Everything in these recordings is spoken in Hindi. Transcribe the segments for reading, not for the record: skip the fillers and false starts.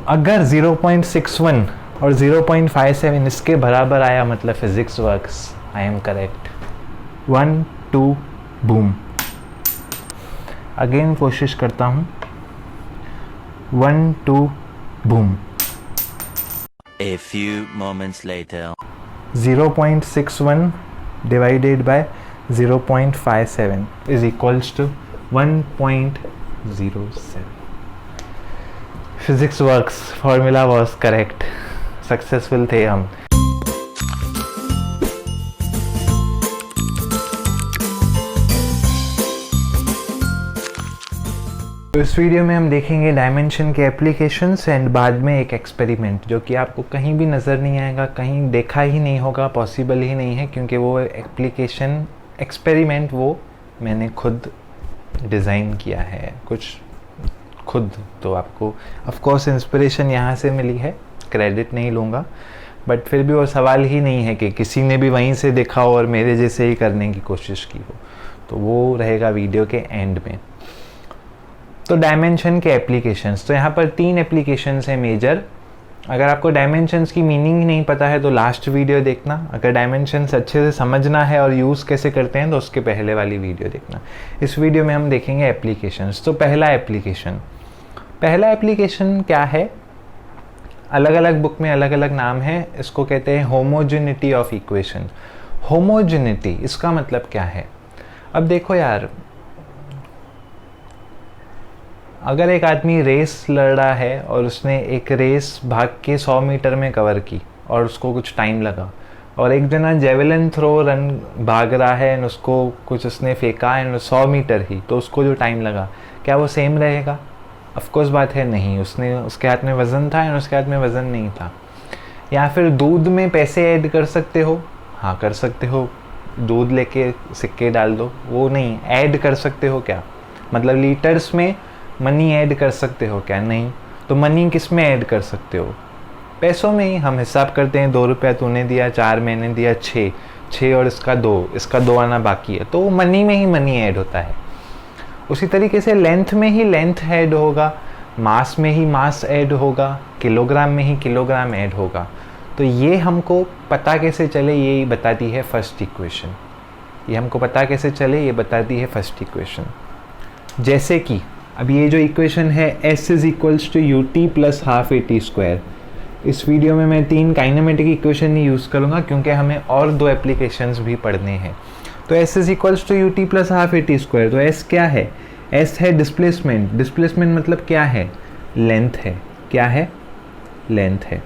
अगर 0.61 और 0.57 इसके बराबर आया मतलब physics works, I am correct. 1 2 boom. Again कोशिश करता हूँ। 1 2 boom. A few moments later. 0.61 divided by 0.57 is equals to 1.07. Physics works, formula was correct. Successful थे हम। तो इस वीडियो में हम देखेंगे डायमेंशन के एप्लीकेशंस एंड बाद में एक एक्सपेरिमेंट जो कि आपको कहीं भी नज़र नहीं आएगा, कहीं देखा ही नहीं होगा, पॉसिबल ही नहीं है, क्योंकि वो एप्लीकेशन एक्सपेरिमेंट वो मैंने खुद डिज़ाइन किया है कुछ खुद। तो आपको ऑफ कोर्स इंस्पिरेशन यहाँ से मिली है, क्रेडिट नहीं लूँगा, बट फिर भी वो सवाल ही नहीं है कि किसी ने भी वहीं से देखा हो और मेरे जैसे ही करने की कोशिश की हो। तो वो रहेगा वीडियो के एंड में। तो डायमेंशन के एप्लीकेशंस, तो यहाँ पर 3 एप्लीकेशंस हैं मेजर। अगर आपको डायमेंशंस की मीनिंग नहीं पता है तो लास्ट वीडियो देखना। अगर डायमेंशंस अच्छे से समझना है और यूज़ कैसे करते हैं तो उसके पहले वाली वीडियो देखना। इस वीडियो में हम देखेंगे एप्लीकेशंस। तो पहला एप्लीकेशन क्या है? अलग अलग बुक में अलग अलग नाम है। इसको कहते हैं होमोजेनिटी ऑफ इक्वेशन। होमोजेनिटी इसका मतलब क्या है? अब देखो यार, अगर एक आदमी रेस लड़ रहा है और उसने एक रेस भाग के 100 मीटर में कवर की और उसको कुछ टाइम लगा, और एक जना जेवलिन थ्रो रन भाग रहा है एंड उसको कुछ उसने फेंका एंड 100 मीटर ही, तो उसको जो टाइम लगा क्या वो सेम रहेगा? ऑफ कोर्स बात है नहीं। उसके हाथ में वज़न था एंड उसके हाथ में वज़न नहीं था। या फिर दूध में पैसे ऐड कर सकते हो? हाँ कर सकते हो, दूध लेके सिक्के डाल दो। वो नहीं, ऐड कर सकते हो क्या? मतलब लीटर्स में मनी ऐड कर सकते हो क्या? नहीं। तो मनी किस में ऐड कर सकते हो? पैसों में ही। हम हिसाब करते हैं 2 रुपया तूने दिया, 4 मैंने दिया, 6 और इसका 2 आना बाकी है, तो वो मनी में ही मनी ऐड होता है। उसी तरीके से लेंथ में ही लेंथ ऐड होगा, मास में ही मास ऐड होगा, किलोग्राम में ही किलोग्राम ऐड होगा। तो ये हमको पता कैसे चले, ये बताती है फर्स्ट इक्वेशन। जैसे कि अब ये जो इक्वेशन है S is equals to ut plus half AT square. इस वीडियो में मैं 3 काइनेमेटिक इक्वेशन नहीं यूज़ करूँगा क्योंकि हमें और 2 एप्लीकेशंस भी पढ़ने हैं। तो S is equals to ut plus half AT square. तो S क्या है? S है डिस्प्लेसमेंट। डिस्प्लेसमेंट मतलब क्या है? लेंथ है। क्या है? लेंथ है।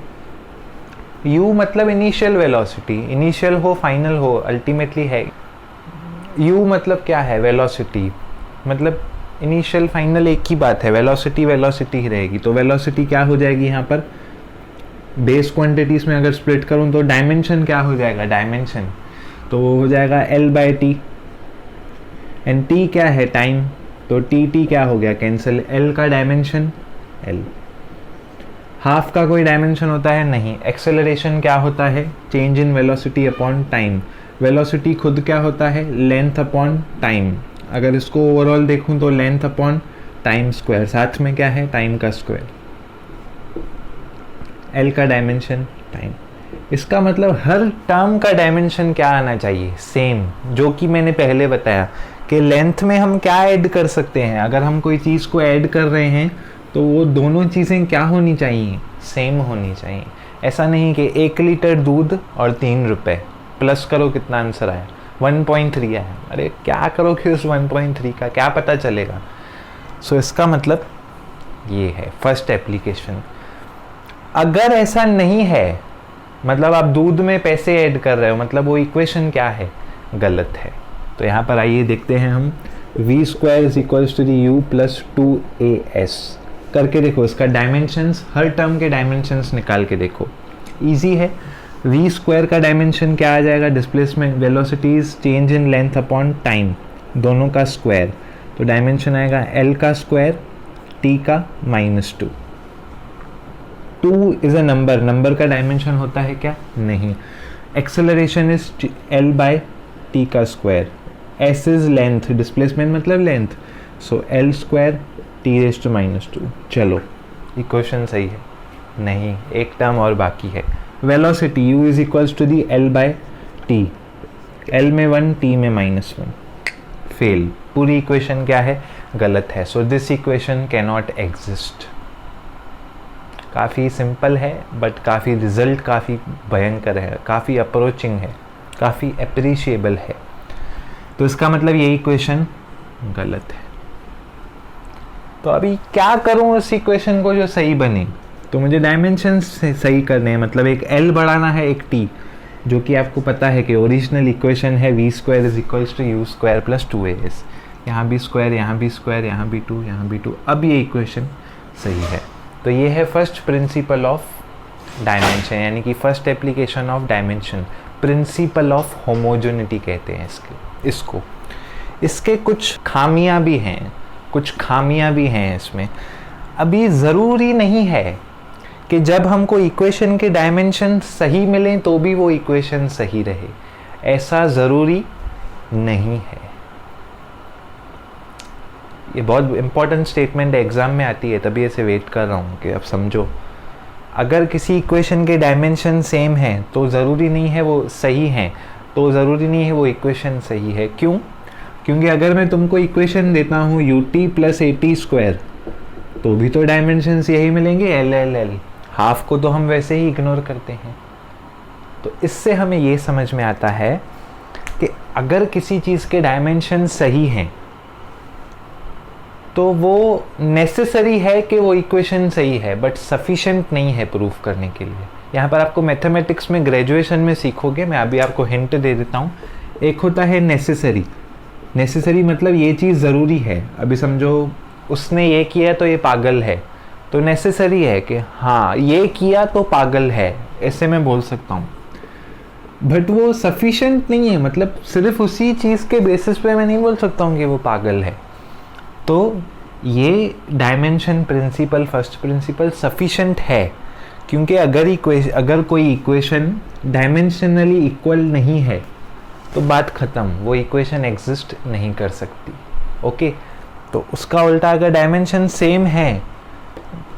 u मतलब इनिशियल वेलोसिटी, इनिशियल हो फाइनल हो अल्टीमेटली है। u मतलब क्या है? वेलोसिटी। मतलब इनिशियल फाइनल एक ही बात है, वेलोसिटी ही रहेगी। तो वेलोसिटी क्या हो जाएगी यहाँ पर? बेस क्वांटिटीज में अगर स्प्लिट करूँ तो डायमेंशन क्या हो जाएगा? डायमेंशन तो वो हो जाएगा L/T। एंड T क्या है? टाइम। तो T क्या हो गया? कैंसिल। L का डायमेंशन L। हाफ का कोई डायमेंशन होता है? नहीं। एक्सेलरेशन क्या होता है? Change in velocity upon time. Velocity खुद क्या होता है? Length upon time. अगर इसको ओवरऑल देखूं तो लेंथ अपॉन टाइम स्क्वायर, साथ में क्या है? टाइम का स्क्वायर। L का डायमेंशन टाइम। इसका मतलब हर टर्म का डायमेंशन क्या आना चाहिए? सेम। जो कि मैंने पहले बताया कि लेंथ में हम क्या ऐड कर सकते हैं। अगर हम कोई चीज़ को ऐड कर रहे हैं तो वो दोनों चीज़ें क्या होनी चाहिए? सेम होनी चाहिए। ऐसा नहीं कि 1 लीटर दूध और 3 रुपये, प्लस करो कितना आंसर आया? 1.3 आया। अरे क्या करोगे उस 1.3 का, क्या पता चलेगा? सो इसका मतलब ये है फर्स्ट एप्लीकेशन। अगर ऐसा नहीं है, मतलब आप दूध में पैसे ऐड कर रहे हो, मतलब वो इक्वेशन क्या है? गलत है। तो यहाँ पर आइए देखते हैं हम। v² is equals to u plus 2as करके देखो। इसका डायमेंशंस, हर टर्म के डायमेंशंस निकाल के देखो। ईजी है। v² का डायमेंशन क्या आ जाएगा? Displacement, velocities, change in length upon time, दोनों का स्क्वायर। तो डायमेंशन आएगा L का स्क्वायर, T का -2। 2 इज अ नंबर का डायमेंशन होता है क्या? नहीं। एक्सेलरेशन इज L/T का square. S is length, displacement मतलब लेंथ, सो L² T⁻²। चलो इक्वेशन सही है। नहीं, एक टर्म और बाकी है। Velocity u is equals to the l by T, l में 1 t में -1, फेल। पूरी इक्वेशन क्या है, गलत है। So this equation can not exist. काफ़ी सिंपल है बट काफ़ी रिजल्ट काफ़ी भयंकर है, काफ़ी अप्रोचिंग है, काफ़ी अप्रिशिएबल है। तो इसका मतलब ये इक्वेशन गलत है। तो अभी क्या करूं उस इक्वेशन को जो सही बने? तो मुझे डायमेंशन सही करने हैं, मतलब एक l बढ़ाना है, एक t, जो कि आपको पता है कि ओरिजिनल इक्वेशन है v² is equals to u² plus 2as। यहाँ भी स्क्वायर, यहाँ भी स्क्वायर, यहाँ भी 2, यहाँ भी 2। अब ये इक्वेशन सही है। तो ये है फर्स्ट प्रिंसिपल ऑफ डायमेंशन, यानी कि first application of dimension, principle of homogeneity कहते हैं इसको। इसके कुछ खामियां भी हैं इसमें। अभी ज़रूरी नहीं है कि जब हमको इक्वेशन के डायमेंशन सही मिलें तो भी वो इक्वेशन सही रहे, ऐसा ज़रूरी नहीं है। ये बहुत इंपॉर्टेंट स्टेटमेंट एग्ज़ाम में आती है, तभी ऐसे वेट कर रहा हूँ कि अब समझो। अगर किसी इक्वेशन के डायमेंशन सेम हैं तो ज़रूरी नहीं है वो सही हैं, तो ज़रूरी नहीं है वो इक्वेशन सही है। क्यों? क्योंकि अगर मैं तुमको इक्वेशन देता हूँ ut प्लस at² तो भी तो डायमेंशंस यही मिलेंगे, l। हाफ को तो हम वैसे ही इग्नोर करते हैं। तो इससे हमें ये समझ में आता है कि अगर किसी चीज़ के डायमेंशन सही हैं तो वो नेसेसरी है कि वो इक्वेशन सही है, बट सफिशेंट नहीं है प्रूफ करने के लिए। यहाँ पर आपको मैथमेटिक्स में ग्रेजुएशन में सीखोगे, मैं अभी आपको हिंट दे देता हूँ। एक होता है नेसेसरी मतलब ये चीज़ ज़रूरी है। अभी समझो उसने ये किया तो ये पागल है, तो नेसेसरी है कि हाँ ये किया तो पागल है, ऐसे मैं बोल सकता हूँ। बट वो सफिशेंट नहीं है, मतलब सिर्फ उसी चीज़ के बेसिस पे मैं नहीं बोल सकता हूँ कि वो पागल है। तो ये dimension principle, first principle sufficient है, क्योंकि अगर कोई इक्वेशन डायमेंशनली इक्वल नहीं है तो बात ख़त्म, वो इक्वेशन एग्जिस्ट नहीं कर सकती। ओके, तो उसका उल्टा अगर डायमेंशन सेम है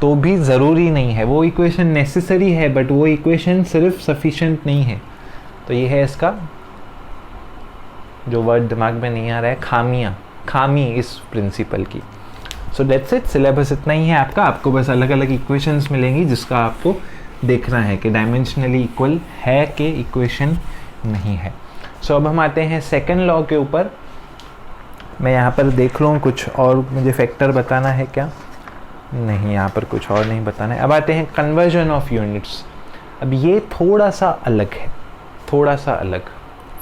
तो भी ज़रूरी नहीं है, वो इक्वेशन नेसेसरी है बट वो इक्वेशन सिर्फ सफिशेंट नहीं है। तो ये है इसका जो वर्ड दिमाग में नहीं आ रहा है, खामी इस प्रिंसिपल की। सो दैट्स इट, सिलेबस इतना ही है आपको बस अलग अलग इक्वेशंस मिलेंगी जिसका आपको देखना है कि डायमेंशनली इक्वल है कि इक्वेशन नहीं है। सो अब हम आते हैं सेकंड लॉ के ऊपर। मैं यहाँ पर देख लूँ कुछ और मुझे फैक्टर बताना है क्या? नहीं, यहाँ पर कुछ और नहीं बताना है। अब आते हैं कन्वर्जन ऑफ यूनिट्स। अब ये थोड़ा सा अलग।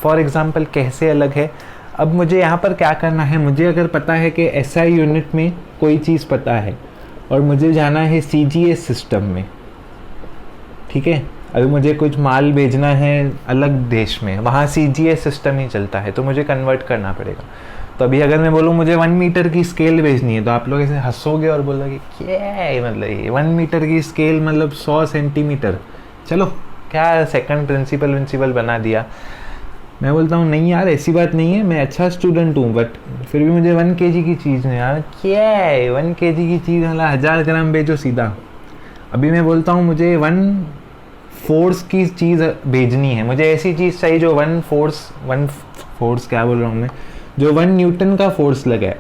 फॉर एग्जांपल कैसे अलग है? अब मुझे यहाँ पर क्या करना है, मुझे अगर पता है कि SI यूनिट में कोई चीज़ पता है और मुझे जाना है CGS सिस्टम में, ठीक है। अभी मुझे कुछ माल भेजना है अलग देश में, वहाँ CGS सिस्टम ही चलता है, तो मुझे कन्वर्ट करना पड़ेगा। तो अभी अगर मैं बोलूँ मुझे 1 मीटर की स्केल भेजनी है तो आप लोग ऐसे हंसोगे और बोलोगे क्या है, मतलब ये 1 मीटर की स्केल मतलब 100 सेंटीमीटर। चलो क्या सेकंड प्रिंसिपल बना दिया। मैं बोलता हूँ नहीं यार ऐसी बात नहीं है, मैं अच्छा स्टूडेंट हूँ बट फिर भी मुझे 1 kg की चीज़ नहीं यार, क्या है 1 kg की चीज़ मतलब 1000 ग्राम भेजो सीधा। अभी मैं बोलता हूँ मुझे 1 फोर्स की चीज़ भेजनी है, मुझे ऐसी चीज़ चाहिए जो 1 फोर्स क्या बोल रहा हूँ मैं, जो 1 न्यूटन का फोर्स लगाए।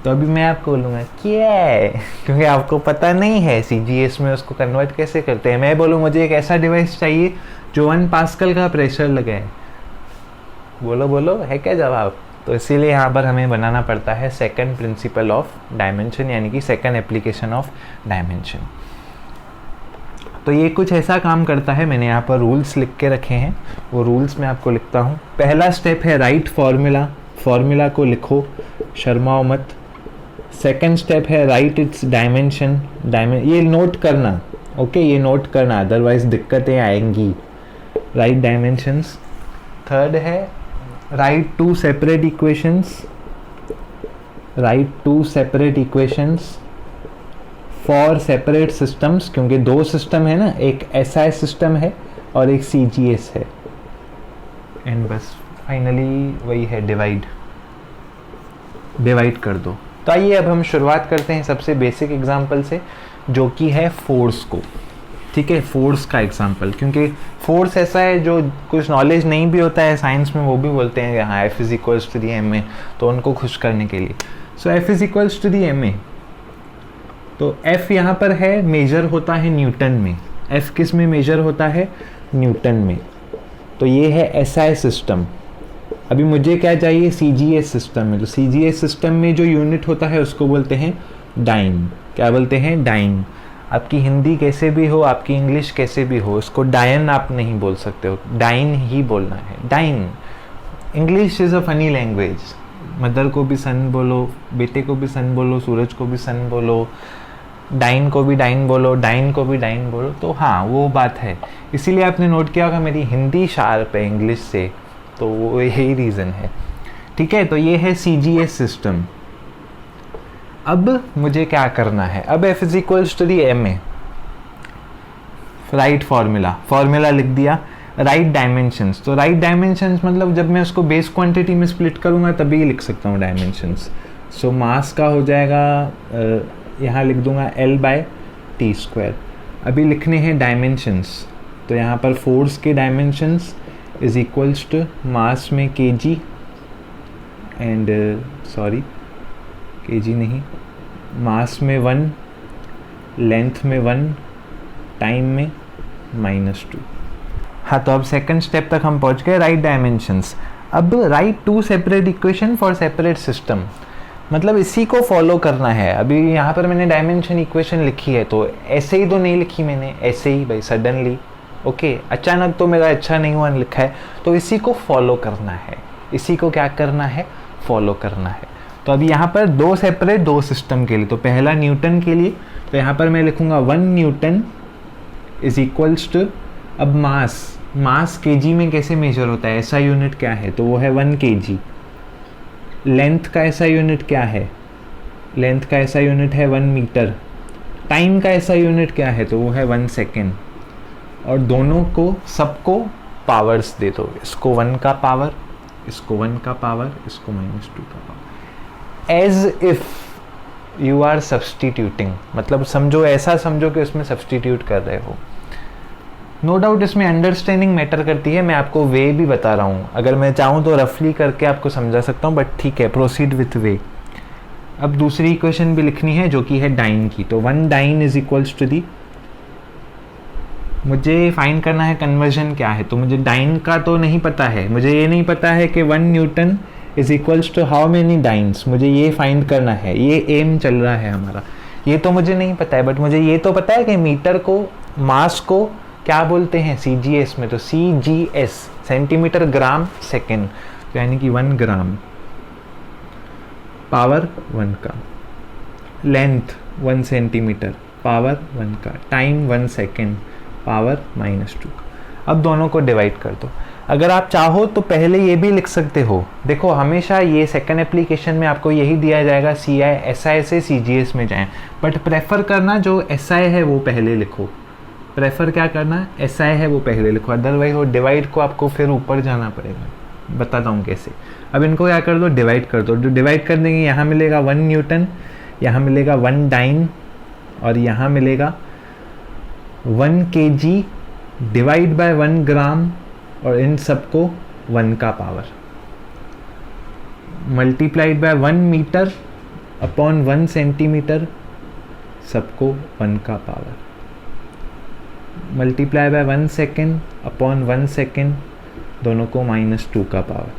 तो अभी मैं आपको बोलूँगा क्या है, क्योंकि आपको पता नहीं है CGS में उसको कन्वर्ट कैसे करते हैं। मैं बोलूँ मुझे एक ऐसा डिवाइस चाहिए जो 1 पास्कल का प्रेशर लगाए, बोलो है क्या जवाब? तो इसीलिए यहाँ पर हमें बनाना पड़ता है सेकंड प्रिंसिपल ऑफ डायमेंशन, यानी कि सेकंड एप्लीकेशन ऑफ डायमेंशन। तो ये कुछ ऐसा काम करता है, मैंने यहाँ पर रूल्स लिख के रखे हैं, वो रूल्स मैं आपको लिखता हूँ। पहला स्टेप है राइट फॉर्मूला को लिखो, शर्माओ मत। सेकंड स्टेप है राइट इट्स डायमेंशन, ये नोट करना, ओके, ये नोट करना अदरवाइज दिक्कतें आएंगी। Right dimensions. थर्ड है right 2 separate equations for separate systems, क्योंकि 2 सिस्टम है ना, एक SI सिस्टम है और एक CGS है। एंड बस फाइनली वही है, डिवाइड कर दो। तो आइए अब हम शुरुआत करते हैं सबसे बेसिक एग्जांपल से, जो कि है फोर्स को। ठीक है, फोर्स का एग्जांपल, क्योंकि फोर्स ऐसा है जो कुछ नॉलेज नहीं भी होता है साइंस में, वो भी बोलते हैं कि हाँ F is equals to the M A, तो उनको खुश करने के लिए। So F is equals to the M A, तो F यहाँ पर है, मेजर होता है न्यूटन में। F किस में मेजर होता है? न्यूटन में। तो ये है SI सिस्टम। अभी मुझे क्या चाहिए? CGS सिस्टम में। तो CGS सिस्टम में जो यूनिट होता है उसको बोलते हैं डाइन। क्या बोलते हैं? डाइन। आपकी हिंदी कैसे भी हो, आपकी इंग्लिश कैसे भी हो, उसको डायन आप नहीं बोल सकते हो, डाइन ही बोलना है, dyne. English is a funny language. Mother को भी सन बोलो, बेटे को भी सन बोलो, सूरज को भी सन बोलो, डाइन को भी डाइन बोलो, डाइन को भी डाइन बोलो, तो हाँ वो बात है। इसीलिए आपने नोट किया होगा मेरी हिंदी शार्प है इंग्लिश से, तो वो यही रीज़न है। ठीक है, तो ये है CGS सिस्टम। अब मुझे क्या करना है? अब F is equals to the M A, right formula लिख दिया। राइट डायमेंशंस, तो राइट डायमेंशंस मतलब जब मैं उसको बेस क्वांटिटी में स्प्लिट करूँगा तभी लिख सकता हूँ डायमेंशंस। सो मास का हो जाएगा, यहाँ लिख दूंगा L/T²। अभी लिखने हैं डायमेंशंस, तो यहाँ पर फोर्स के dimensions is equals to mass में kg एंड kg नहीं, मास में 1, लेंथ में 1, टाइम में -2। हाँ, तो अब सेकंड स्टेप तक हम पहुँच गए, राइट डायमेंशंस। अब right 2 separate equation for separate system, मतलब इसी को फॉलो करना है। अभी यहाँ पर मैंने डायमेंशन इक्वेशन लिखी है, तो ऐसे ही तो नहीं लिखी मैंने, ऐसे ही भाई सडनली, ओके, अचानक तो मेरा अच्छा नहीं हुआ लिखा है, तो इसी को फॉलो करना है। इसी को क्या करना है? फॉलो करना है। तो अभी यहाँ पर 2 सेपरेट 2 सिस्टम के लिए, तो पहला न्यूटन के लिए, तो यहाँ पर मैं लिखूँगा 1 न्यूटन इज इक्वल्स टू, अब मास kg में कैसे मेजर होता है, ऐसा यूनिट क्या है? तो वो है 1 kg। लेंथ का ऐसा यूनिट क्या है? लेंथ का ऐसा यूनिट है 1 मीटर। टाइम का ऐसा यूनिट क्या है? तो वो है 1 सेकेंड। और दोनों को सबको पावर्स दे दो, इसको 1 का पावर, इसको 1 का पावर, इसको -2 का power, as if you are substituting, मतलब समझो, ऐसा समझो कि उसमें सब्सटीट्यूट कर रहे हो। नो डाउट इसमें अंडरस्टैंडिंग मैटर करती है, मैं आपको वे भी बता रहा हूँ, अगर मैं चाहूँ तो रफली करके आपको समझा सकता हूँ, बट ठीक है, प्रोसीड विथ वे। अब दूसरी इक्वेशन भी लिखनी है जो कि है डाइन की, तो 1 dyne is equals to the, मुझे फाइंड करना है कन्वर्जन क्या है, तो मुझे डाइन का तो नहीं पता है, मुझे ये नहीं पता है कि 1 newton is equals to how many dynes, मुझे ये फाइंड करना है, ये एम चल रहा है हमारा, ये तो मुझे नहीं पता है, बट मुझे ये तो पता है कि मीटर को, मास को क्या बोलते हैं CGS में, तो CGS सेंटीमीटर ग्राम सेकेंड, तो यानी कि 1 ग्राम, पावर 1 का, लेंथ 1 सेंटीमीटर, पावर 1 का, टाइम 1 सेकेंड, पावर -2 का। अब दोनों को डिवाइड कर दो। अगर आप चाहो तो पहले ये भी लिख सकते हो, देखो हमेशा ये सेकंड एप्लीकेशन में आपको यही दिया जाएगा, SI से CGS में जाएं, बट प्रेफर करना जो SI है वो पहले लिखो, प्रेफर क्या करना, SI है वो पहले लिखो, अदरवाइज वो डिवाइड को आपको फिर ऊपर जाना पड़ेगा। बताता हूँ कैसे। अब इनको क्या कर दो, डिवाइड कर दो, जो डिवाइड कर देंगे यहाँ मिलेगा 1 न्यूटन, यहाँ मिलेगा 1 डाइन, और यहाँ मिलेगा 1 kg डिवाइड बाय 1 ग्राम, और इन सबको 1 का power, multiplied by 1 metre upon 1 centimetre, सबको 1 का power, multiply by 1 second upon 1 second, दोनों को -2 का पावर,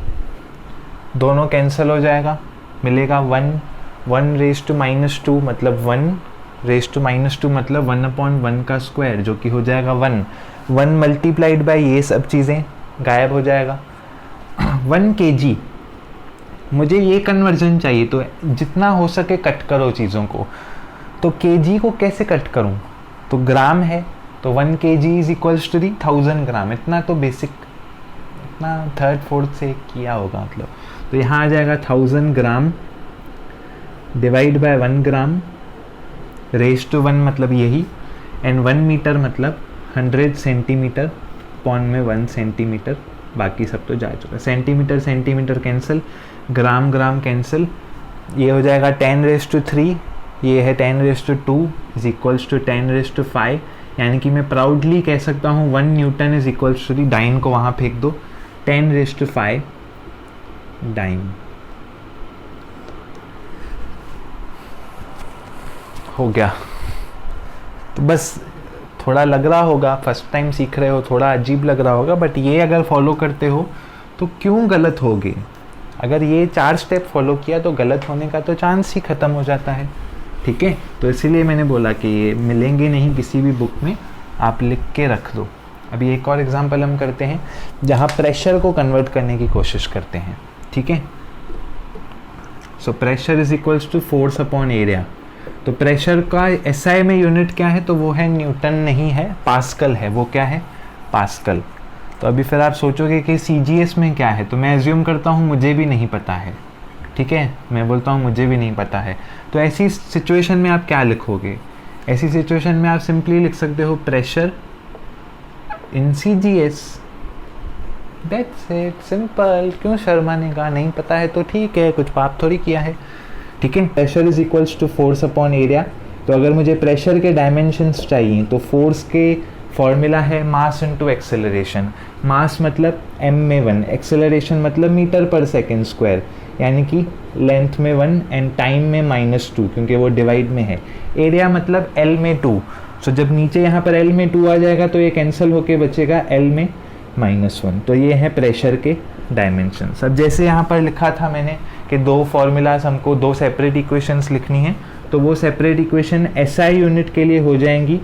दोनों कैंसिल हो जाएगा, मिलेगा 1 रेज़ टू -2 मतलब 1 रेज़ टू -2 मतलब 1/1 का स्क्वायर, जो कि हो जाएगा 1 मल्टीप्लाइड बाय ये सब चीज़ें गायब हो जाएगा। 1 kg, मुझे ये कन्वर्जन चाहिए, तो जितना हो सके कट करो चीज़ों को। तो kg को कैसे कट करूँ, तो ग्राम है, तो 1 kg is equals to the 1000 gram, इतना तो बेसिक, इतना 3rd 4th से किया होगा मतलब। तो यहाँ आ जाएगा 1000 gram divide by 1 gram raise to 1 मतलब यही, एंड 1 मीटर मतलब 100 सेंटीमीटर, पॉन में 1 सेंटीमीटर, बाकी सब तो जा चुका, सेंटीमीटर सेंटीमीटर कैंसिल, ग्राम ग्राम कैंसिल, ये हो जाएगा 10 रेज़ टू 3, ये है 10 raise to 2 is equals to 10 raise to 5, यानी कि मैं प्राउडली कह सकता हूँ 1 newton is equals to the, dyne को वहाँ फेंक दो, 10⁵ डाइन हो गया। तो बस थोड़ा लग रहा होगा, फर्स्ट टाइम सीख रहे हो, थोड़ा अजीब लग रहा होगा, बट ये अगर फॉलो करते हो तो क्यों गलत होगे। अगर ये 4 स्टेप फॉलो किया तो गलत होने का तो चांस ही ख़त्म हो जाता है, ठीक है। तो इसीलिए मैंने बोला कि ये मिलेंगे नहीं किसी भी बुक में, आप लिख के रख दो। अभी एक और एग्जांपल हम करते हैं जहाँ प्रेशर को कन्वर्ट करने की कोशिश करते हैं, ठीक है। So pressure is equals to force upon area. तो प्रेशर का एसआई में यूनिट क्या है, तो वो है न्यूटन नहीं है, पास्कल है। वो क्या है, पास्कल। तो अभी फिर आप सोचोगे कि सीजीएस में क्या है, तो मैं एज्यूम करता हूँ मुझे भी नहीं पता है, ठीक है। मैं बोलता हूँ मुझे भी नहीं पता है। तो ऐसी सिचुएशन में आप क्या लिखोगे, ऐसी सिचुएशन में आप सिंपली लिख सकते हो pressure in CGS, that's it, simple. क्यों शर्माने का, नहीं पता है तो ठीक है, कुछ पाप थोड़ी किया है, ठीक है। Pressure is equals to force upon area. तो अगर मुझे प्रेशर के डायमेंशंस चाहिए तो फोर्स के फॉर्मूला है मास इनटू एक्सेलरेशन। मास मतलब m में 1, एक्सेलरेशन मतलब मीटर पर सेकेंड स्क्वायर, यानी कि लेंथ में 1 एंड टाइम में -2, क्योंकि वो डिवाइड में है। एरिया मतलब l में 2। सो जब नीचे यहाँ पर l में 2 आ जाएगा तो ये कैंसिल होके बचेगा l में -1। तो ये है प्रेशर के डायमेंशन। अब जैसे यहाँ पर लिखा था मैंने कि 2 फॉर्मूलाज हमको 2 सेपरेट इक्वेशंस लिखनी है, तो वो सेपरेट इक्वेशन एसआई यूनिट के लिए हो जाएंगी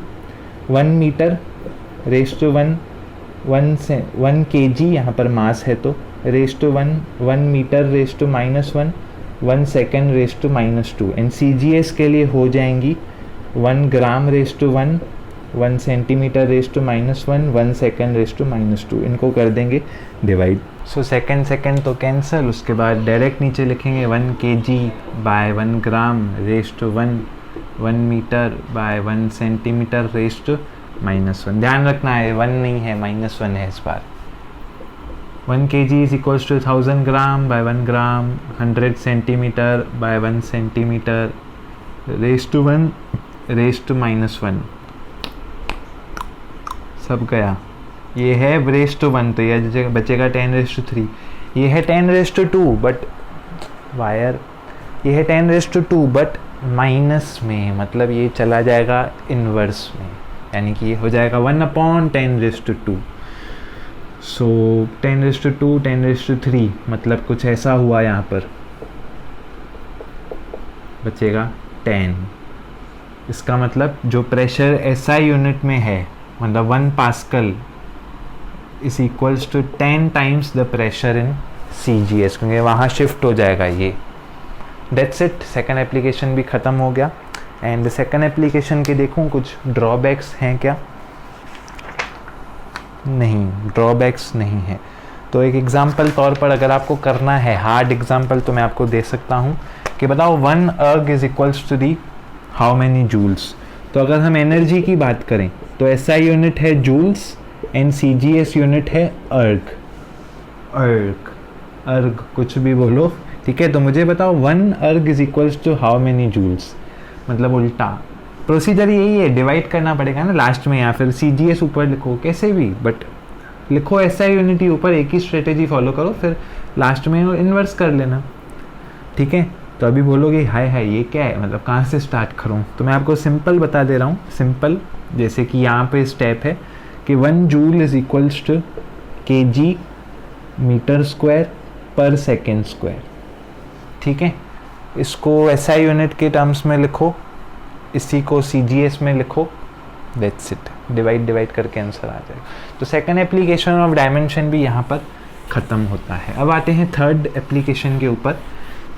1 मीटर रेज टू 1 kg, यहाँ पर मास है तो raise to 1 metre raise to -1, 1 second raise to -2। And CGS के लिए हो जाएंगी 1 gram raise to 1 centimetre raise to -1, 1 second raise to -2। इनको कर देंगे डिवाइड। सो सेकेंड तो कैंसिल, उसके बाद डायरेक्ट नीचे लिखेंगे 1 kg by 1 gram raise to 1 metre by 1 centimetre raise to -1। ध्यान रखना है 1 नहीं है, -1 है इस बार। 1 kg is equals to 1000 gram by 1 gram, 100 centimetre by 1 centimetre raise to 1 raise to -1। सब गया। ये है रेज टू 1, तो ये बचेगा 10⁵। ये है 10⁵2, बट वायर, ये है 10⁵2 बट माइनस में, मतलब ये चला जाएगा इन्वर्स में, यानी कि ये हो जाएगा 1/10⁵2। सो 10⁵2 10⁵3, मतलब कुछ ऐसा हुआ, यहाँ पर बचेगा 10। इसका मतलब जो प्रेशर एसआई यूनिट में है, मतलब 1 pascal is equals to 10 times the pressure in CGS, क्योंकि वहाँ शिफ्ट हो जाएगा ये। दैट्स इट, सेकेंड एप्लीकेशन भी ख़त्म हो गया। एंड सेकेंड एप्लीकेशन के देखूँ कुछ ड्रॉबैक्स हैं क्या, नहीं, ड्रॉबैक्स नहीं है। तो एक एग्जांपल तौर पर अगर आपको करना है हार्ड एग्जांपल, तो मैं आपको दे सकता हूँ कि बताओ 1 erg is equals to the how many joules. तो अगर हम एनर्जी की बात करें तो एसआई यूनिट है जूल्स एंड सीजीएस यूनिट है अर्ग। अर्ग कुछ भी बोलो, ठीक है। तो मुझे बताओ 1 erg is equals to how many joules, मतलब उल्टा प्रोसीजर यही है, डिवाइड करना पड़ेगा ना लास्ट में, या फिर सीजीएस ऊपर लिखो, कैसे भी, बट लिखो एसआई यूनिट ही ऊपर, एक ही स्ट्रेटेजी फॉलो करो, फिर लास्ट में इन्वर्स कर लेना, ठीक है। तो अभी बोलोगे हाय ये क्या है, मतलब कहाँ से स्टार्ट करूँ, तो मैं आपको सिंपल बता दे रहा हूँ। सिंपल, जैसे कि यहाँ पे स्टेप है कि 1 joule is equals to kg metre square पर सेकेंड स्क्वायर, ठीक है। इसको एसआई यूनिट के टर्म्स में लिखो, इसी को सीजीएस में लिखो, दैट्स इट। डिवाइड करके आंसर आ जाएगा। तो सेकंड एप्लीकेशन ऑफ डायमेंशन भी यहाँ पर ख़त्म होता है। अब आते हैं थर्ड एप्लीकेशन के ऊपर।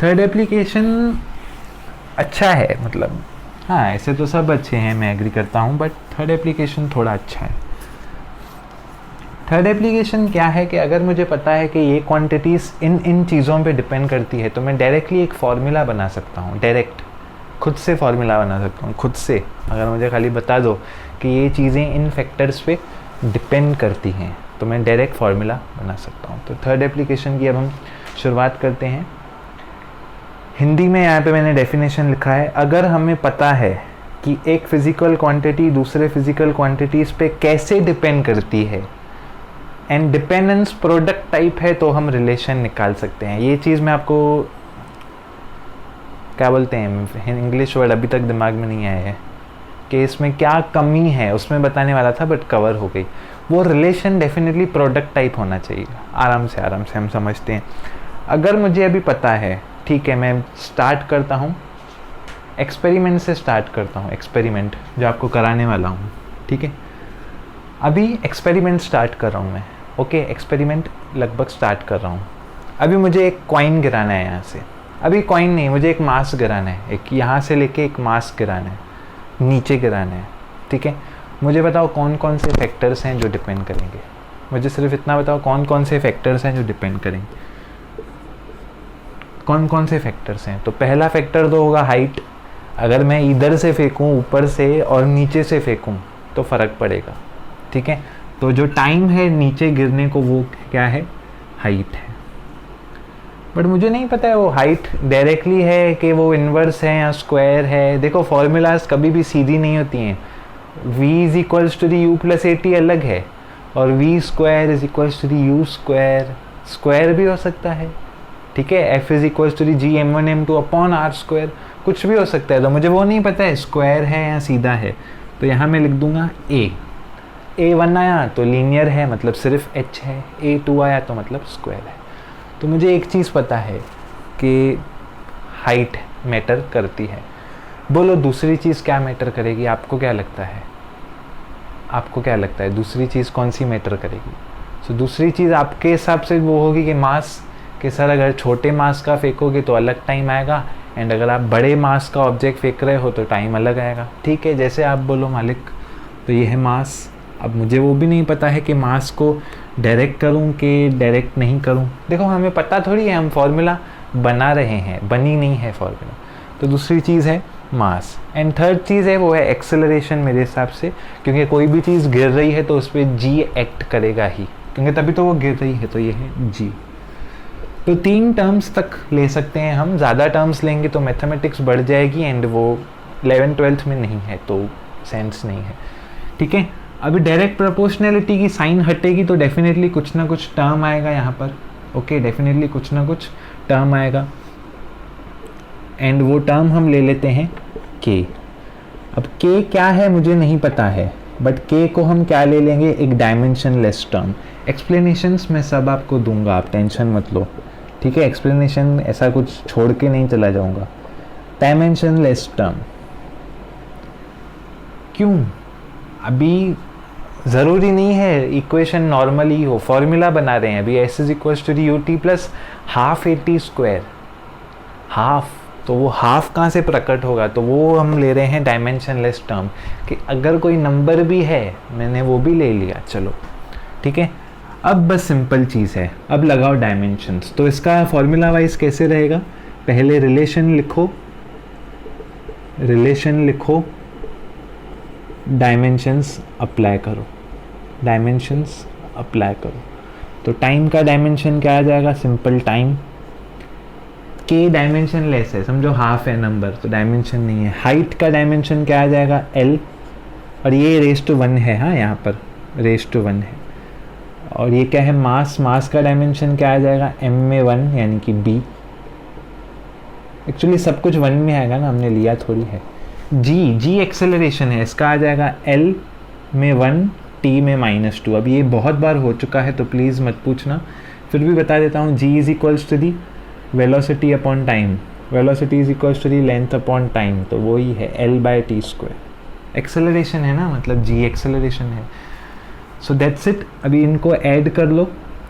थर्ड एप्लीकेशन अच्छा है, मतलब हाँ ऐसे तो सब अच्छे हैं, मैं एग्री करता हूँ, बट थर्ड एप्लीकेशन थोड़ा अच्छा है। थर्ड एप्लीकेशन क्या है कि अगर मुझे पता है कि ये क्वांटिटीज़ इन चीज़ों पे डिपेंड करती है, तो मैं डायरेक्टली एक फार्मूला बना सकता हूँ, डायरेक्ट खुद से फार्मूला बना सकता हूँ खुद से। अगर मुझे खाली बता दो कि ये चीज़ें इन फैक्टर्स पे डिपेंड करती हैं, तो मैं डायरेक्ट फार्मूला बना सकता हूँ। तो थर्ड एप्लीकेशन की अब हम शुरुआत करते हैं। हिंदी में यहाँ पे मैंने डेफिनेशन लिखा है, अगर हमें पता है कि एक फिजिकल क्वांटिटी दूसरे फिजिकल क्वांटिटीज़ पे कैसे डिपेंड करती है, एंड डिपेंडेंस प्रोडक्ट टाइप है तो हम रिलेशन निकाल सकते हैं। ये चीज़ मैं आपको क्या बोलते हैं, इंग्लिश वर्ड अभी तक दिमाग में नहीं आया है कि इसमें क्या कमी है, उसमें बताने वाला था बट कवर हो गई। वो रिलेशन डेफिनेटली प्रोडक्ट टाइप होना चाहिए। आराम से हम समझते हैं। अगर मुझे अभी पता है, ठीक है, मैं स्टार्ट करता हूँ एक्सपेरिमेंट से, स्टार्ट करता हूँ एक्सपेरिमेंट जो आपको कराने वाला हूँ, ठीक है। अभी एक्सपेरिमेंट स्टार्ट कर रहा हूँ मैं, ओके, एक्सपेरिमेंट लगभग स्टार्ट कर रहा हूँ। अभी मुझे एक कॉइन गिराना है यहाँ से, अभी कॉइन नहीं, मुझे एक मास गिराना है, एक यहाँ से लेके एक मास गिराना है, नीचे गिराना है, ठीक है। मुझे बताओ कौन कौन से फैक्टर्स हैं जो डिपेंड करेंगे, मुझे सिर्फ इतना बताओ कौन कौन से फैक्टर्स हैं जो डिपेंड करेंगे, कौन कौन से फैक्टर्स हैं। तो पहला फैक्टर तो होगा हाइट। अगर मैं इधर से फेंकूं, ऊपर से और नीचे से फेंकूं तो फ़र्क पड़ेगा, ठीक है। तो जो टाइम है नीचे गिरने को वो क्या है, हाइट है। बट मुझे नहीं पता है वो हाइट डायरेक्टली है कि वो इन्वर्स है या स्क्वायर है। देखो फॉर्मूलाज कभी भी सीधी नहीं होती हैं। v is equals to the U plus A T अलग है, और v square is equals to the U square, square भी हो सकता है, ठीक है। f is equals to the G M one M two upon R square, कुछ भी हो सकता है। तो मुझे वो नहीं पता है स्क्वायर है या सीधा है, तो यहाँ मैं लिख दूंगा ए वन आया तो लीनियर है, मतलब सिर्फ h है, A2 आया तो मतलब स्क्वायर है। तो मुझे एक चीज़ पता है कि हाइट मैटर करती है। बोलो दूसरी चीज़ क्या मैटर करेगी, आपको क्या लगता है, आपको क्या लगता है दूसरी चीज़ कौन सी मैटर करेगी? सो दूसरी चीज़ आपके हिसाब से वो होगी कि मास, कि सर अगर छोटे मास का फेंकोगे तो अलग टाइम आएगा, एंड अगर आप बड़े मास का ऑब्जेक्ट फेंक रहे हो तो टाइम अलग आएगा, ठीक है, जैसे आप बोलो मालिक। तो ये है मास। अब मुझे वो भी नहीं पता है कि मास को डायरेक्ट करूं कि डायरेक्ट नहीं करूं। देखो हमें पता थोड़ी है, हम फॉर्मूला बना रहे हैं, बनी नहीं है फॉर्मूला। तो दूसरी चीज़ है मास, एंड थर्ड चीज़ है वो है एक्सेलरेशन मेरे हिसाब से, क्योंकि कोई भी चीज़ गिर रही है तो उस पर जी एक्ट करेगा ही, क्योंकि तभी तो वो गिर रही है। तो ये है जी। तो 3 टर्म्स तक ले सकते हैं हम, ज़्यादा टर्म्स लेंगे तो मैथमेटिक्स बढ़ जाएगी, एंड वो 11th-12th में नहीं है तो सेंस नहीं है, ठीक है। अभी डायरेक्ट प्रोपोर्शनैलिटी की साइन हटेगी तो डेफिनेटली कुछ ना कुछ टर्म आएगा यहाँ पर, ओके, डेफिनेटली कुछ ना कुछ टर्म आएगा, एंड वो टर्म हम ले लेते हैं k। अब k क्या है मुझे नहीं पता है, बट k को हम क्या ले लेंगे, एक डायमेंशन लेस टर्म। एक्सप्लेनेशंस मैं सब आपको दूंगा, आप टेंशन मत लो, ठीक है। एक्सप्लेनेशन ऐसा कुछ छोड़ के नहीं चला जाऊंगा। डायमेंशन लेस टर्म क्यों? अभी ज़रूरी नहीं है इक्वेशन नॉर्मली हो, फॉर्मूला बना रहे हैं अभी, s is equals to the U T plus half A T square, half, तो वो हाफ कहाँ से प्रकट होगा, तो वो हम ले रहे हैं डायमेंशन लेस टर्म, कि अगर कोई नंबर भी है, मैंने वो भी ले लिया, चलो ठीक है। अब बस सिंपल चीज़ है, अब लगाओ डायमेंशंस। तो इसका फॉर्मूला वाइज कैसे रहेगा, पहले रिलेशन लिखो, डायमेंशंस अप्लाई करो, डायमेंशंस अप्लाई करो। तो टाइम का डायमेंशन क्या आ जाएगा, सिंपल टाइम, के डायमेंशन लेस है, समझो हाफ है नंबर तो डायमेंशन नहीं है। हाइट का डायमेंशन क्या आ जाएगा, एल, और ये रेज़ टू 1 है, हाँ यहाँ पर रेज़ टू 1 है। और ये क्या है, मास का डायमेंशन क्या आ जाएगा, m में 1 यानी कि b। एक्चुअली सब कुछ 1 में आएगा ना, हमने लिया थोड़ी है। जी एक्सेलरेशन है, इसका आ जाएगा l में 1 t में -2। अब ये बहुत बार हो चुका है तो प्लीज़ मत पूछना, फिर भी बता देता हूँ। g is equals to the velocity upon time, velocity is equals to the length upon time, तो वही है l/t²। एक्सेलरेशन है ना, मतलब g एक्सेलरेशन है। So that's it. अभी इनको ऐड कर लो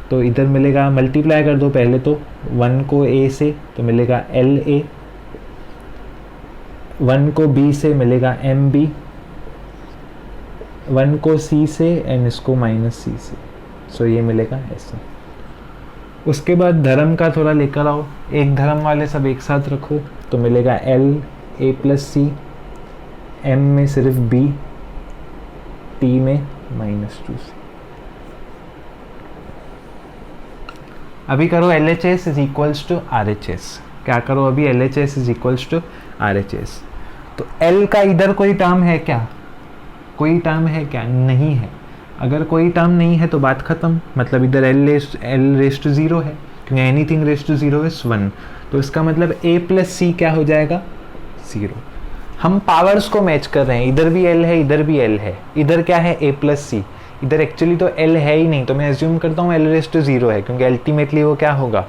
तो इधर मिलेगा, मल्टीप्लाई कर दो पहले तो 1 को a से तो मिलेगा LA, 1 को b से मिलेगा MB, 1 को c से एंड इसको -c से, सो ये मिलेगा ऐसे। उसके बाद धर्म का थोड़ा लेकर आओ, एक धर्म वाले सब एक साथ रखो तो मिलेगा LA + c, m में सिर्फ b, t में -2c। अभी करो LHS is equals to RHS, क्या करो अभी, LHS is equals to RHS। तो L का इधर कोई टर्म है क्या? कोई टर्म है क्या? नहीं है। अगर कोई टर्म नहीं है तो बात खत्म, मतलब इधर L रेस्ट टू 0 है, क्योंकि एनीथिंग रेस्ट टू 0 इज 1। तो इसका मतलब A प्लस C क्या हो जाएगा? 0। हम पावर्स को मैच कर रहे हैं, इधर भी L है, इधर भी L है, इधर क्या है? A plus C। इधर एक्चुअली तो L है ही नहीं, तो मैं एज्यूम करता हूँ L रेस्ट टू 0 है, क्योंकि अल्टीमेटली वो क्या होगा?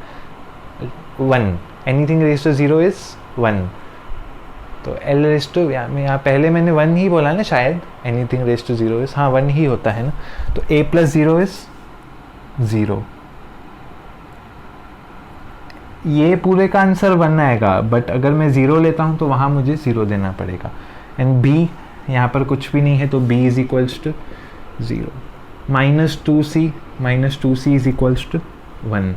1। Anything raised to 0 is 1। तो L रेस्ट टू, यहाँ पहले मैंने 1 ही बोला ना शायद, एनीथिंग रेस्ट टू 0 इज, हाँ 1 ही होता है ना। तो A प्लस 0 इज 0। ये पूरे का आंसर 1 आएगा, बट अगर मैं 0 लेता हूँ तो वहाँ मुझे 0 देना पड़ेगा। एंड B, यहाँ पर कुछ भी नहीं है, तो B is equals to 0। -2C is equals to 1।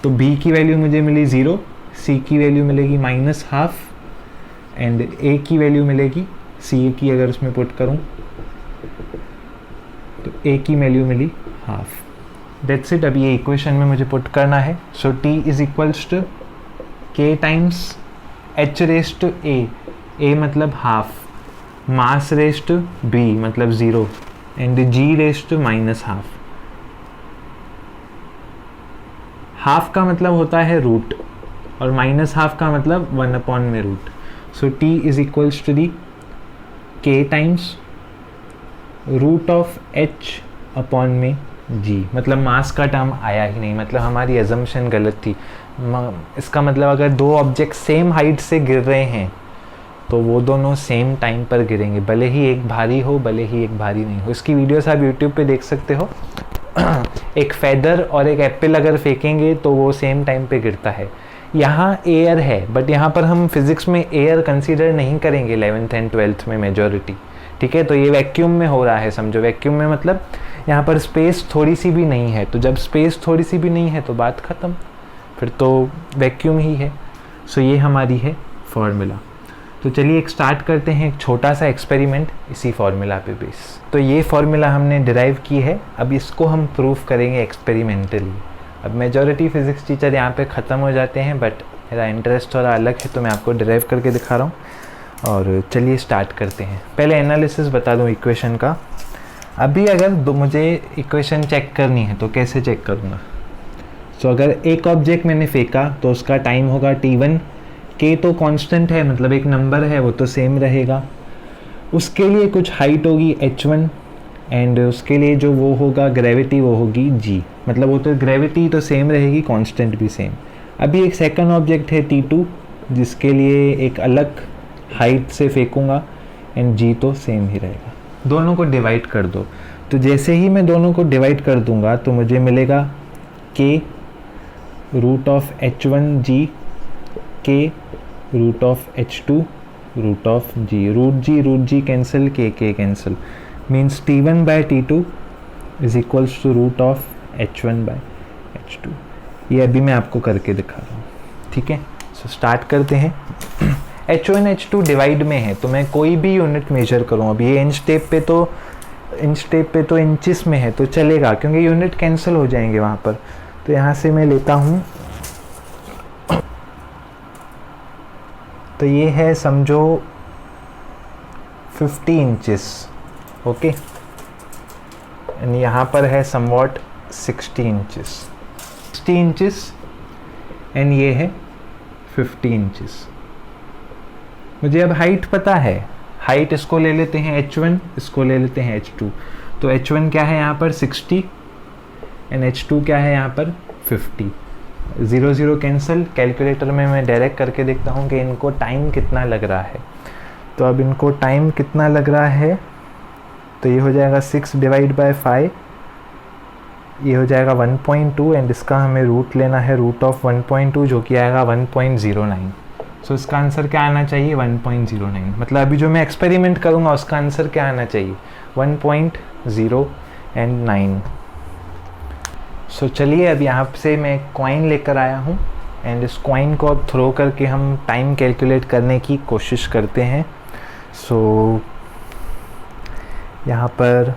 तो B की वैल्यू मुझे मिली 0, C की वैल्यू मिलेगी -12 एंड A की वैल्यू मिलेगी, C की अगर उसमें पुट करूँ तो A की वैल्यू मिली 1/2। That's it. अब ये इक्वेशन में मुझे पुट करना है। So T is equals to K times H raised to A मतलब 1/2, मास रेस्ट टू B मतलब 0 and G raised to -1/2। Half का मतलब होता है रूट और -1/2 का मतलब 1/√। So T is equals to the K times root of H upon में G। मतलब मास का टर्म आया ही नहीं, मतलब हमारी एजम्पशन गलत थी। इसका मतलब अगर दो ऑब्जेक्ट सेम हाइट से गिर रहे हैं तो वो दोनों सेम टाइम पर गिरेंगे, भले ही एक भारी हो भले ही एक भारी नहीं हो। इसकी वीडियोस आप यूट्यूब पे देख सकते हो। एक फेदर और एक एप्पल अगर फेंकेंगे तो वो सेम टाइम पे गिरता है। यहाँ एयर है, बट यहाँ पर हम फिजिक्स में एयर कंसीडर नहीं करेंगे 11th एंड 12th में मेजॉरिटी, ठीक है। तो ये वैक्यूम में हो रहा है, समझो। वैक्यूम में मतलब यहाँ पर स्पेस थोड़ी सी भी नहीं है, तो जब स्पेस थोड़ी सी भी नहीं है तो बात ख़त्म, फिर तो वैक्यूम ही है। सो ये हमारी है फॉर्मूला। तो चलिए एक स्टार्ट करते हैं एक छोटा सा एक्सपेरिमेंट इसी फॉर्मूला पे बेस। तो ये फॉर्मूला हमने डिराइव की है, अब इसको हम प्रूफ करेंगे एक्सपेरिमेंटली। अब मेजॉरिटी फिजिक्स टीचर यहाँ पे ख़त्म हो जाते हैं, बट मेरा इंटरेस्ट थोड़ा अलग है तो मैं आपको डिराइव करके दिखा रहा हूँ। और चलिए स्टार्ट करते हैं। पहले एनालिसिस बता दूँ इक्वेशन का। अभी अगर मुझे इक्वेशन चेक करनी है तो कैसे चेक करूँगा? सो अगर एक ऑब्जेक्ट मैंने फेंका तो उसका टाइम होगा t1, k तो कांस्टेंट है, मतलब एक नंबर है, वो तो सेम रहेगा। उसके लिए कुछ हाइट होगी h1 एंड उसके लिए जो वो होगा ग्रेविटी वो होगी g, मतलब वो तो ग्रेविटी तो सेम रहेगी, कांस्टेंट भी सेम। अभी एक सेकंड ऑब्जेक्ट है t2 जिसके लिए एक अलग हाइट से फेंकूंगा एंड g तो सेम ही रहेगा। दोनों को डिवाइड कर दो। तो जैसे ही मैं दोनों को डिवाइड कर दूंगा तो मुझे मिलेगा k root of h1g, k root of h2 root of g। Root g cancel, k cancel, means t1 by t2 is equals to root of h1 by h2। ये अभी मैं आपको करके दिखा रहा हूँ, ठीक है। सो स्टार्ट करते हैं। h1 h2 डिवाइड में है तो मैं कोई भी यूनिट मेजर करूँ। अब ये इंच टेप पे तो इंचिस में है तो चलेगा, क्योंकि यूनिट कैंसिल हो जाएंगे वहाँ पर। तो यहाँ से मैं लेता हूँ, तो ये है समझो 50 इंचेस, ओके। एंड यहाँ पर है समवॉट 60 इंचेस एंड ये है 50 इंचेस। मुझे अब हाइट पता है, हाइट इसको ले लेते हैं h1, इसको ले लेते हैं h2। तो h1 क्या है यहाँ पर 60 एंड h2 क्या है यहाँ पर 50। 0 0 कैंसिल। कैलकुलेटर में मैं डायरेक्ट करके देखता हूँ कि इनको टाइम कितना लग रहा है। तो अब इनको टाइम कितना लग रहा है, तो ये हो जाएगा 6 डिवाइड बाय 5, ये हो जाएगा 1.2 एंड इसका हमें रूट लेना है, रूट ऑफ 1.2 जो कि आएगा 1.09। सो इसका आंसर क्या आना चाहिए? 1.09। मतलब अभी जो मैं एक्सपेरिमेंट करूँगा उसका आंसर क्या आना चाहिए? 1.09। सो चलिए अब यहाँ से मैं कॉइन लेकर आया हूँ एंड इस कॉइन को अब थ्रो करके हम टाइम कैलकुलेट करने की कोशिश करते हैं। सो यहाँ पर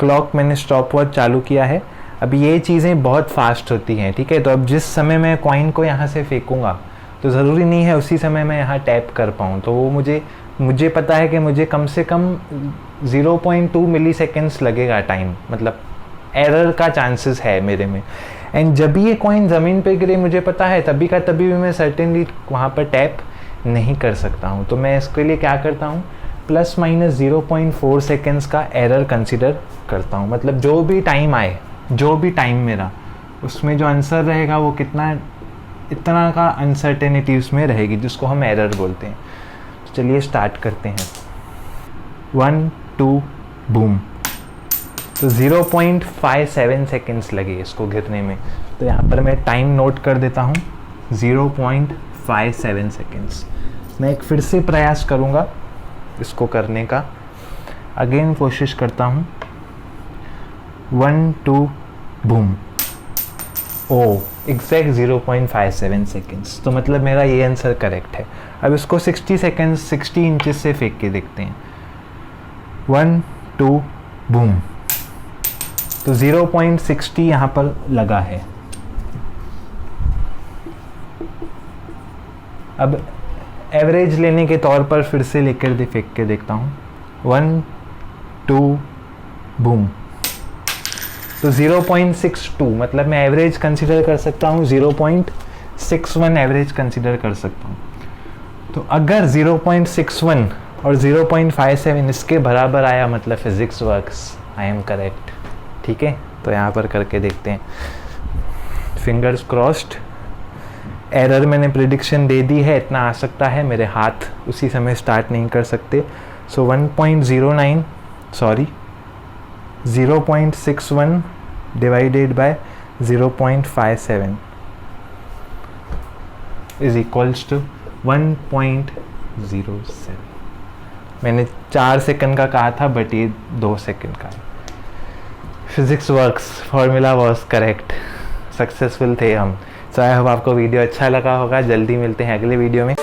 क्लॉक मैंने स्टॉप वॉच चालू किया है। अब ये चीज़ें बहुत फास्ट होती हैं, ठीक है। तो अब जिस समय मैं कॉइन को यहाँ से फेंकूँगा तो ज़रूरी नहीं है उसी समय मैं यहाँ टैप कर पाऊँ। तो वो मुझे पता है कि मुझे कम से कम 0.2 मिली सेकेंड्स लगेगा टाइम, मतलब एरर का चांसेस है मेरे में। एंड जब भी ये कॉइन ज़मीन पे गिरे मुझे पता है तभी का तभी भी मैं सर्टेनली वहाँ पर टैप नहीं कर सकता हूँ। तो मैं इसके लिए क्या करता हूँ, प्लस माइनस 0.4 सेकेंड्स का एरर कंसिडर करता हूँ। मतलब जो भी टाइम आए, जो भी टाइम मेरा, उसमें जो आंसर रहेगा वो इतना का अनसर्टेनिटी उसमें रहेगी, जिसको हम एरर बोलते हैं। तो चलिए स्टार्ट करते हैं। 1 2 बूम। तो 0.57 सेकेंड्स लगे इसको गिरने में। तो यहाँ पर मैं टाइम नोट कर देता हूँ 0.57 सेकेंड्स। मैं एक फिर से प्रयास करूँगा इसको करने का। अगेन कोशिश करता हूँ। 1 2 बूम। ओ एग्जैक्ट 0.57 सेकेंड्स। तो मतलब मेरा ये आंसर करेक्ट है। अब इसको 60 सेकेंड्स 60 इंचेस से फेंक के देखते हैं। 1 2 बूम। तो 0.60 यहाँ पर लगा है। अब एवरेज लेने के तौर पर फिर से लेकर फेंक के देखता हूँ। 1 2 बूम। तो 0.62, मतलब मैं एवरेज कंसिडर कर सकता हूँ, 0.61 एवरेज कंसिडर कर सकता हूँ। तो अगर 0.61 और 0.57 इसके बराबर आया मतलब physics works, I am correct. ठीक है, तो यहाँ पर करके देखते हैं। Fingers crossed. एरर मैंने प्रिडिक्शन दे दी है, इतना आ सकता है, मेरे हाथ उसी समय स्टार्ट नहीं कर सकते। So 0.61 divided by 0.57 is equals to 1.07। मैंने 4 सेकंड का कहा था बट ये 2 सेकंड का है। Physics works, formula was correct, successful थे हम। सो आई होप आपको वीडियो अच्छा लगा होगा। जल्दी मिलते हैं अगले वीडियो में।